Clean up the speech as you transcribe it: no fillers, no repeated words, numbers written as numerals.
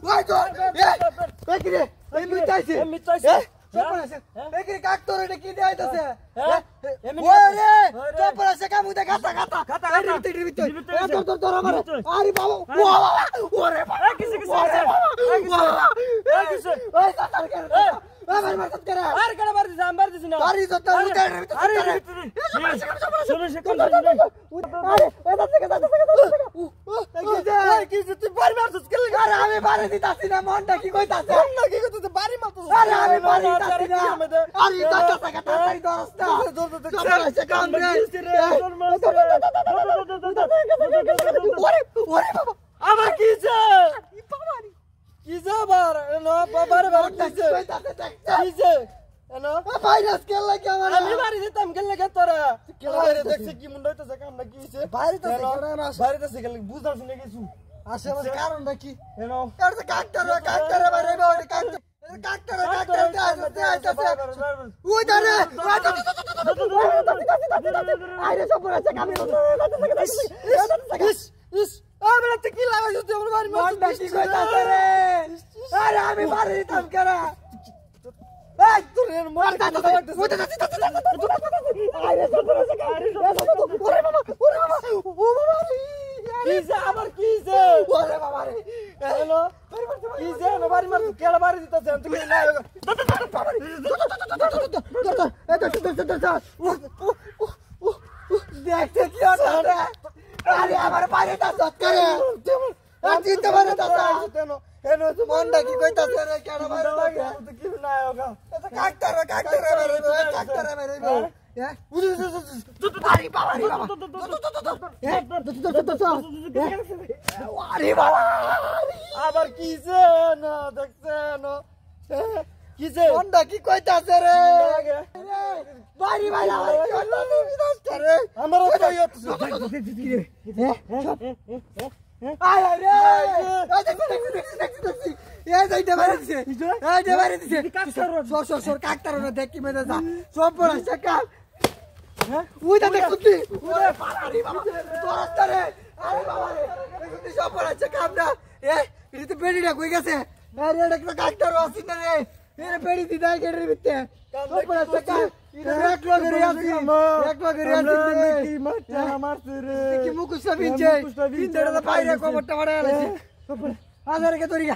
ওই তো এ কি রে এই মিটাইছে একে কাক তোর এটা কি দেখাইতাছে ওরে তোপরা সে কামু দে গাতা গাতা এর ভিতর তোর আমার আরে বাবা ওরে বাবা কিসে ওই সাতার করে আমার মারত করে আর করে মার দিছ আমার দিছ না আরে তো তোর উঠে আরে শুনে সে কোন আরে ওটা থেকে কিসে তুই বাড়ি মারছস কেন আরে আমি বাড়ি দিতাছি না মনটা কি কইতাছে মনটা কি কইতাছে বাড়ি মারছস আরে আমি বাড়ি দিতাছি না আরে দাদা টাকা তাড়াতাড়ি দরস্তা সে কাম রে ওরে ওরে বাবা আমার কিসে কিসে বার না বাবারে বার কিসে এনো ভাইরাস কেন লাগে আমার আমি বাড়ি দিতাম কেন লাগে তোরা বাইরে দেখছ কি মুন্ডা হইতাছে কাম না কিসে বাইরে তো বাইরে তো কেন বুঝাছ না কিছু আসে আমার কারণটা কি এনো আর তো কাকটারে বাইরে বাইরে কাকটারে ওই দাঁড়ে আরে সব আছে কামে ইস ইস আমরা তো কি লাগাইছ তুই আমার বাড়ি মন বেশি কইতাছে রে আরে আমি বাড়ি দিতাম কেন এই তোর মার দাদা ওটা আরে সব আছে ওরে বাবা ও বাবা কিসে আবার কিসে ওরে বাবা রে হ্যালো কিসে না বাড়ি মার কেলা বাড়ি দিতাছে আমি তুই না দেখতে কি হচ্ছে আরে আমার বাড়ি তা সৎ করে আর চিনতে পারে তা কেন এনো তো মনটা কি কইতাছে রে কেন বাড়ি লাগে তো কি না হোগা এটা কাকতারে মেরে হ্যাঁ আরে বাবা আরে বাবা আবার কিসে না দেখছে না কিসে মনটা কি কইতাছে রে বাড়ি বাইলা রে আমার তো আয় রে দেখছি এই যাইতে পারিছে এই যে পারি দিছে সর কাকতার না দেখ কি মেদা যা সব পড়া কাক হ্যাঁ ওইটা দেখছ তুই ওরে পাড়ারি বাবা তোরস্তা রে আরে বাবা রে তুই সব পড়া কাম না এই তো বেড়িটা কই গেছে আরে এটা কাকতার আসি না রে এর বেড়ি দিদা গেড়ের ভিতরে সব পড়া কাক এক লগের আসি কি মারতে মারতে রে কি মুকুশ বিনছে বিনছে বাইরে কোমরটা বাড়া আছে আজারে কে তোরিয়া